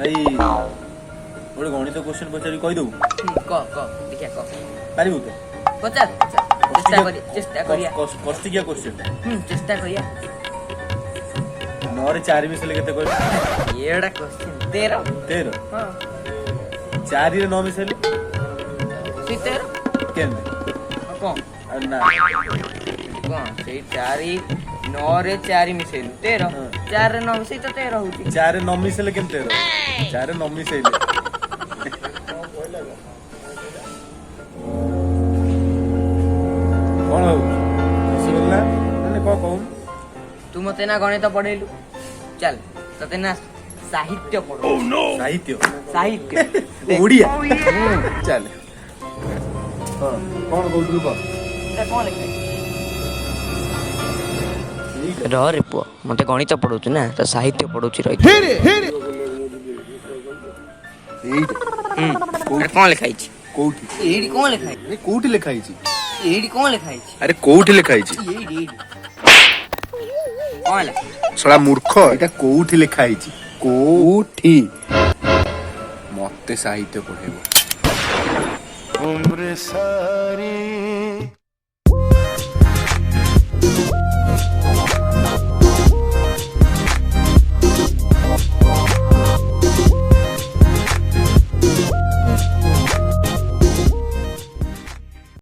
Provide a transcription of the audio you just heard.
ଏଇ ଗୋଟେ ଗଣିତ କ୍ୱେଶ୍ଚନ ପଚାରି କହିଦବୁ ଦେଖିଆ କ ପାରିବୁ ତ? ପଚାର ଚେଷ୍ଟା କରିବା କଷ୍ଟିକିଆ କ୍ୱେଶ୍ଚନ ଚେଷ୍ଟା କରିବା। 9 ରେ 4 ମିଶିଲେ କେତେ କହିଲୁ? ଏଟା କ୍ୱେଶ୍ଚନ 13 ହଁ 4 ରେ 9 ମିଶିଲେ ସେଇ 13 କେମିତି? କଣ ନା କଣ ସେଇ 4 9 ରେ 4 ମିଶେଇଲୁ 13 4 ରେ 9 ମିଶେଇ ତ 13 ହଉଛି। 4 ରେ 9 ମିଶିଲେ କେମିତି 13? 4 ରେ 9 ମିଶେଇଲେ କଣ ହଉ ଖୁସି ବୋଲିଲା ମାନେ କଣ କହୁନୁ? ତୁ ମତେ ନା ଗଣିତ ପଢେଇଲୁ, ଚାଲ ତତେ ନା ସାହିତ୍ୟ ପଢ। ସାହିତ୍ୟ ଓଡ଼ିଆ ଚାଲ କଣ କହୁଥିଲୁ କହ? କଣ ଲେଖା ରେ ପୁଅ ମତେ ଗଣିତ ପଢଉଛୁ ନା ତ ସାହିତ୍ୟ ପଢଉଛି ରହି। କଣ ଲେଖା ହେଇଛି? କୋଉଠି? ଏଇଠି କଣ ଲେଖା ହେଇଛି? କୋଉଠି ଲେଖା ହେଇଛି? ଏଇଠି କଣ ଲେଖା ହେଇଛି? ଆରେ କୋଉଠି ଲେଖା ହେଇଛି? ଏଇଠି କଣ ହେଲା? ଶଳା ମୂର୍ଖ, ଏଇଟା କୋଉଠି ଲେଖା ହେଇଛି? କୋଉଠି? ମତେ ସାହିତ୍ୟ ପଢେଇବ।